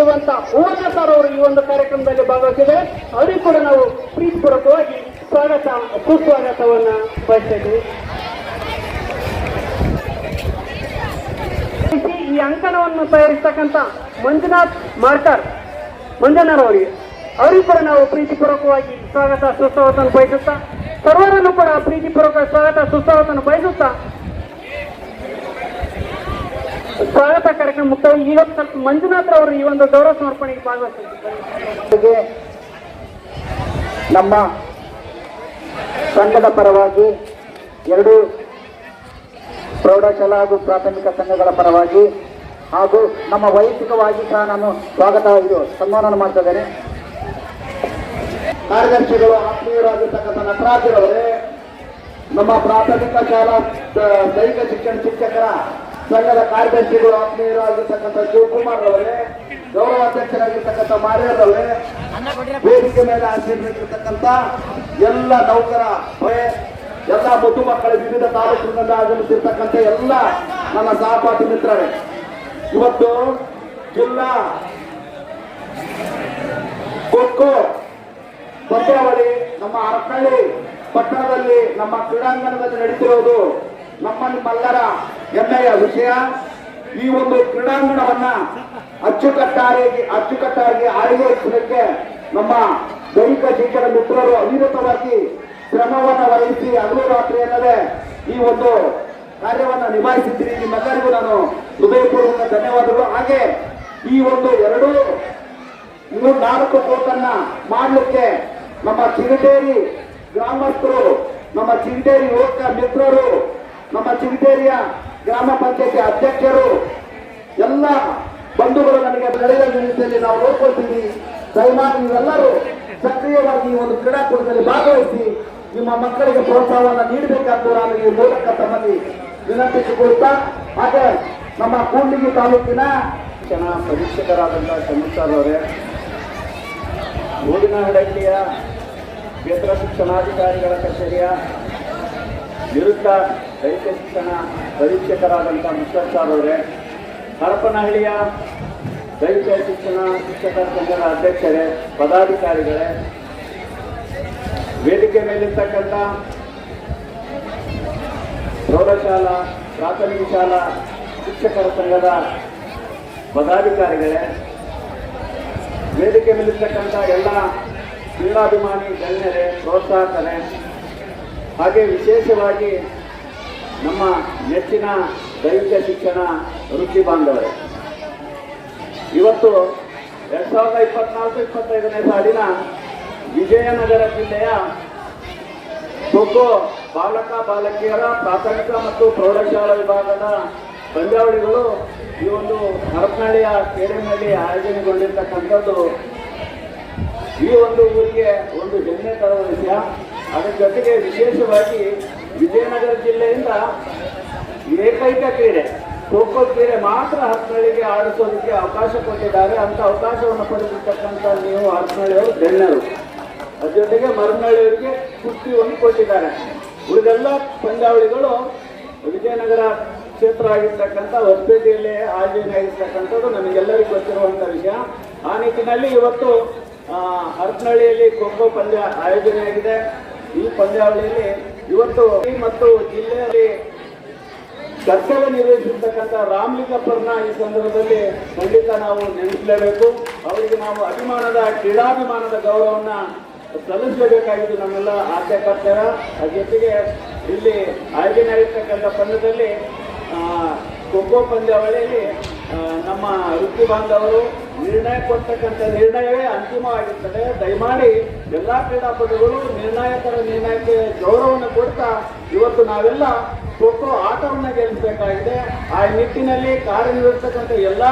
ನೀಡುವಂತ Ojha sir ಅವರು ಈ ಒಂದು ಕಾರ್ಯಕ್ರಮದಲ್ಲಿ ಭಾಗವಹಿಸಿದ್ದಾರೆ. ಅವರಿಗೂ ಕೂಡ ನಾವು ಪ್ರೀತಿಪೂರ್ವಕವಾಗಿ ಸ್ವಾಗತ ಸುಸ್ವಾಗತವನ್ನ ಬಯಸ್ತಾ ಇದ್ದೀವಿ. ಈ ಅಂಕಣವನ್ನು ತಯಾರಿಸತಕ್ಕಂಥ ಮಂಜುನಾಥ್ ಮಾರ್ಕರ್ ಮಂಜಣ್ಣರವರಿಗೆ ಅವರಿಗೂ ಕೂಡ ನಾವು ಪ್ರೀತಿಪೂರ್ವಕವಾಗಿ ಸ್ವಾಗತ ಸುಸ್ವಾಗತವನ್ನು ಬಯಸುತ್ತಾ, ಸರ್ವರನ್ನು ಕೂಡ ಪ್ರೀತಿಪೂರ್ವಕ ಸ್ವಾಗತ ಸುಸ್ವಾಗತವನ್ನು ಬಯಸುತ್ತಾ ಸ್ವಾಗತ ಕಾರ್ಯಕ್ರಮ ಮುಕ್ತ. ಇವತ್ತು ಸ್ವಲ್ಪ ಮಂಜುನಾಥ್ ಅವರು ಈ ಒಂದು ಗೌರವ ಸಮರ್ಪಣೆಗೆ ಭಾಗವಹಿಸಿದ್ದಾರೆ. ನಮ್ಮ ಸಂಘದ ಪರವಾಗಿ ಎರಡು ಪ್ರೌಢಶಾಲಾ ಹಾಗೂ ಪ್ರಾಥಮಿಕ ಸಂಘಗಳ ಪರವಾಗಿ ಹಾಗೂ ನಮ್ಮ ವೈಯಕ್ತಿಕವಾಗಿ ಸಹ ನಾನು ಸನ್ಮಾನ ಮಾಡ್ತಾ ಇದ್ದೇನೆ. ಕಾರ್ಯದರ್ಶಿಗಳು ಆತ್ಮೀಯರಾಗಿರ್ತಕ್ಕಂಥ ನಟರಾಜರವರೇ, ನಮ್ಮ ಪ್ರಾಥಮಿಕ ಶಾಲಾ ದೈಹಿಕ ಶಿಕ್ಷಣ ಶಿಕ್ಷಕರ ಸಂಘದ ಕಾರ್ಯದರ್ಶಿಗಳು ಆತ್ಮೀಯರಾಗಿರ್ತಕ್ಕಂಥ ಶಿವಕುಮಾರ್ ಅವರೇ, ಗೌರವಾಧ್ಯಕ್ಷರಾಗಿರ್ತಕ್ಕಂಥ ಮಾರ್ಯರವರೇ, ವೇದಿಕೆ ಮೇಲೆ ಆಶೀರ್ವದಿಸಿರ್ತಕ್ಕಂಥ ಎಲ್ಲ ನೌಕರ, ಎಲ್ಲ ಮುದ್ದು ಮಕ್ಕಳ ವಿವಿಧ ತಾಲೂಕಿನಿಂದ ಆಗಮಿಸಿರ್ತಕ್ಕಂಥ ಎಲ್ಲ ನನ್ನ ಸಹಪಾಠಿ ಮಿತ್ರರೇ, ಇವತ್ತು ಜಿಲ್ಲಾ ಖೋ ಪಂದ್ಯಾವಳಿ ನಮ್ಮ ಹರಪನಹಳ್ಳಿ ಪಟ್ಟಣದಲ್ಲಿ ನಮ್ಮ ಕ್ರೀಡಾಂಗಣದಲ್ಲಿ ನಡೀತಿರೋದು ನಿಮ್ಮೆಲ್ಲರ ಹೆಮ್ಮೆಯ ವಿಷಯ. ಈ ಒಂದು ಕ್ರೀಡಾಂಗಣವನ್ನ ಅಚ್ಚುಕಟ್ಟಾಗಿ ಆಯೋಜಿಸಲಿಕ್ಕೆ ನಮ್ಮ ದೈಹಿಕ ಶಿಕ್ಷಣ ಮಿತ್ರರು ಅವಿರತವಾಗಿ ಶ್ರಮವನ್ನು ವಹಿಸಿ ಹಗಲು ರಾತ್ರಿ ಎನ್ನದೆ ಈ ಒಂದು ಕಾರ್ಯವನ್ನು ನಿಭಾಯಿಸಿದ್ದೀರಿ. ನಿಮ್ಮೆಲ್ಲರಿಗೂ ನಾನು ಹೃದಯಪೂರ್ವಕ ಧನ್ಯವಾದಗಳು. ಹಾಗೆ ಈ ಒಂದು 4 ಕೋಟನ್ನ ಮಾಡಲಿಕ್ಕೆ ನಮ್ಮ ಚಿಗಟೇರಿ ಗ್ರಾಮಸ್ಥರು, ನಮ್ಮ ಚಿಗಟೇರಿ ಯುವಕ ಮಿತ್ರರು, ನಮ್ಮ ಚಿಗಟೇರಿಯ ಗ್ರಾಮ ಪಂಚಾಯತಿ ಅಧ್ಯಕ್ಷರು, ಎಲ್ಲ ಬಂಧುಗಳು ನನಗೆ ನಡೆದ ನಿಮಿಷದಲ್ಲಿ ನಾವು ನೋಡ್ಕೊಳ್ತೀವಿ. ದಯಮಾಡಿ ನೀವೆಲ್ಲರೂ ಸಕ್ರಿಯವಾಗಿ ಈ ಒಂದು ಕ್ರೀಡಾಕೂಟದಲ್ಲಿ ಭಾಗವಹಿಸಿ ನಿಮ್ಮ ಮಕ್ಕಳಿಗೆ ಪ್ರೋತ್ಸಾಹವನ್ನು ನೀಡಬೇಕೆಂದು ನಾನು ಈ ಮೂಲಕ ತಮ್ಮಲ್ಲಿ ವಿನಂತಿಸಿಕೊಳ್ತಾ, ಹಾಗೆ ನಮ್ಮ ಕೂಡ್ಲಿಗಿ ತಾಲೂಕಿನ ಪರೀಕ್ಷಕರಾದಂತಹ ಚಂದ್ರಸಾರ್ ಅವರೇ, ಊರಿನಹಳ್ಳಿಯ ಕ್ಷೇತ್ರ ಶಿಕ್ಷಣಾಧಿಕಾರಿಗಳ ಕಚೇರಿಯ ನಿವೃತ್ತ ದೈಹಿಕ ಶಿಕ್ಷಣ ಪರೀಕ್ಷಕರಾದಂಥ ಮುಸ್ತಫ್ ಸಾರ್ ಅವರೇ, ಹರಪನಹಳ್ಳಿಯ ದೈಹಿಕ ಶಿಕ್ಷಣ ಶಿಕ್ಷಕರ ಸಂಘದ ಅಧ್ಯಕ್ಷರೇ, ಪದಾಧಿಕಾರಿಗಳೇ, ವೇದಿಕೆ ಮೇಲಿರ್ತಕ್ಕಂಥ ಪ್ರೌಢಶಾಲಾ ಪ್ರಾಥಮಿಕ ಶಾಲಾ ಶಿಕ್ಷಕರ ಸಂಘದ ಪದಾಧಿಕಾರಿಗಳೇ, ವೇದಿಕೆ ಮೇಲಿರ್ತಕ್ಕಂಥ ಎಲ್ಲ ಕ್ರೀಡಾಭಿಮಾನಿ ಗಣ್ಯರೇ, ಪ್ರೋತ್ಸಾಹಕರೇ, ಹಾಗೆ ವಿಶೇಷವಾಗಿ ನಮ್ಮ ನೆಚ್ಚಿನ ದೈಹಿಕ ಶಿಕ್ಷಣ ವೃತ್ತಿ ಬಾಂಧವರೇ, ಇವತ್ತು 2024-25ನೇ ಸಾಲಿನ ವಿಜಯನಗರ ಜಿಲ್ಲೆಯ ಖೋ ಬಾಲಕ ಬಾಲಕಿಯರ ಪ್ರಾಥಮಿಕ ಮತ್ತು ಪ್ರೌಢಶಾಲಾ ವಿಭಾಗದ ಪಂದ್ಯಾವಳಿಗಳು ಈ ಒಂದು ಹರಪನಹಳ್ಳಿಯ ಸ್ಟೇಡಿಯಂನಲ್ಲಿ ಆಯೋಜನೆಗೊಂಡಿರ್ತಕ್ಕಂಥದ್ದು ಈ ಒಂದು ಊರಿಗೆ ಒಂದು ಹೆಮ್ಮೆ ತರುವ ವಿಷಯ. ಅದರ ಜೊತೆಗೆ ವಿಶೇಷವಾಗಿ ವಿಜಯನಗರ ಜಿಲ್ಲೆಯಿಂದ ಏಕೈಕ ಕ್ರೀಡೆ ಖೋ ಕ್ರೀಡೆ ಮಾತ್ರ ಹರಪನಹಳ್ಳಿಗೆ ಆಡಿಸೋದಕ್ಕೆ ಅವಕಾಶ ಕೊಟ್ಟಿದ್ದಾರೆ. ಅಂತ ಅವಕಾಶವನ್ನು ಪಡೆದಿರ್ತಕ್ಕಂಥ ನೀವು ಹರಪನಹಳ್ಳಿಯವರು ಧನ್ಯರು. ಅದ್ರ ಜೊತೆಗೆ ಮರನಹಳ್ಳಿಯವರಿಗೆ ಕುಸ್ತಿಯನ್ನು ಕೊಟ್ಟಿದ್ದಾರೆ. ಉಳಿದೆಲ್ಲ ಪಂದ್ಯಾವಳಿಗಳು ವಿಜಯನಗರ ಕ್ಷೇತ್ರ ಆಗಿರ್ತಕ್ಕಂಥ ಹೊಸಪೇಟೆಯಲ್ಲಿ ಆಯೋಜನೆ ಆಗಿರ್ತಕ್ಕಂಥದ್ದು ನಮಗೆಲ್ಲರಿಗೂ ಗೊತ್ತಿರುವಂಥ ವಿಷಯ. ಆ ನಿಟ್ಟಿನಲ್ಲಿ ಇವತ್ತು ಹರಪನಹಳ್ಳಿಯಲ್ಲಿ ಖೋ ಪಂದ್ಯ ಆಯೋಜನೆಯಾಗಿದೆ. ಈ ಪಂದ್ಯಾವಳಿಯಲ್ಲಿ ಇವತ್ತು ಮತ್ತು ಜಿಲ್ಲೆಯಲ್ಲಿ ಕರ್ತವ್ಯ ನಿರ್ವಹಿಸಿರ್ತಕ್ಕಂಥ ರಾಮಲಿಂಗಪ್ಪರನ್ನ ಈ ಸಂದರ್ಭದಲ್ಲಿ ಖಂಡಿತ ನಾವು ನೆನೆಸಲೇಬೇಕು. ಅವರಿಗೆ ನಾವು ಕ್ರೀಡಾಭಿಮಾನದ ಗೌರವವನ್ನು ಸಲ್ಲಿಸಲೇಬೇಕಾಗಿದ್ದು ನಮ್ಮೆಲ್ಲ ಆದ್ಯ ಕರ್ತವ್ಯ. ಅದ್ರ ಜೊತೆಗೆ ಇಲ್ಲಿ ಆಯೋಜನೆ ಆಗಿರ್ತಕ್ಕಂಥ ಪಂದ್ಯದಲ್ಲಿ ಖೋ ಪಂದ್ಯಾವಳಿಯಲ್ಲಿ ನಮ್ಮ ವೃತ್ತಿ ಬಾಂಧವರು ನಿರ್ಣಯ ಕೊಡ್ತಕ್ಕಂಥ ನಿರ್ಣಯವೇ ಅಂತಿಮವಾಗಿರ್ತದೆ. ದಯಮಾಡಿ ಎಲ್ಲ ಕ್ರೀಡಾಪಟುಗಳು ನಿರ್ಣಾಯಕಕ್ಕೆ ಗೌರವವನ್ನು ಕೊಡ್ತಾ ಇವತ್ತು ನಾವೆಲ್ಲ ಖೋ ಆಟವನ್ನು ಗೆಲ್ಲಿಸಬೇಕಾಗಿದೆ. ಆ ನಿಟ್ಟಿನಲ್ಲಿ ಕಾರ್ಯನಿರ್ವಹಿಸ್ತಕ್ಕಂಥ ಎಲ್ಲ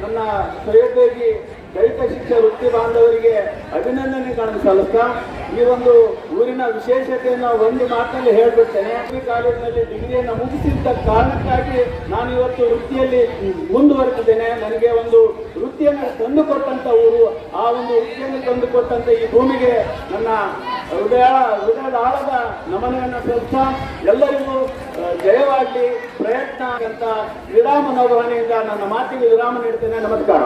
ನನ್ನ ಸಹೋದ್ಯೋಗಿ ದೈಹಿಕ ಶಿಕ್ಷಣ ವೃತ್ತಿ ಬಾಂಧವರಿಗೆ ಅಭಿನಂದನೆಗಳನ್ನು ಸಲ್ಲಿಸ್ತಾ ಈ ಒಂದು ಊರಿನ ವಿಶೇಷತೆಯನ್ನು ಒಂದು ಮಾತಿನಲ್ಲಿ ಹೇಳ್ಬಿಡ್ತೇನೆ. ಈ ಕಾಲೇಜಿನಲ್ಲಿ ಡಿಗ್ರಿಯನ್ನು ಮುಗಿಸಿದ್ದ ಕಾರಣಕ್ಕಾಗಿ ನಾನು ಇವತ್ತು ವೃತ್ತಿಯಲ್ಲಿ ಮುಂದುವರೆದಿದ್ದೇನೆ. ನನಗೆ ಒಂದು ವೃತ್ತಿಯನ್ನು ತಂದುಕೊಟ್ಟಂತ ಊರು, ಆ ಒಂದು ವೃತ್ತಿಯನ್ನು ತಂದುಕೊಟ್ಟಂತ ಈ ಭೂಮಿಗೆ ನನ್ನ ಹೃದಯದ ಆಳದ ನಮನವನ್ನು ಸಲ್ಲಿಸ್ತಾ ಎಲ್ಲರಿಗೂ ಜಯವಾಗಲಿ, ಪ್ರಯತ್ನ ಅಂತ ಕ್ರೀಡಾ ಮನೋಭಾವನೆಯಿಂದ ನನ್ನ ಮಾತಿಗೆ ವಿರಾಮ ನೀಡ್ತೇನೆ. ನಮಸ್ಕಾರ.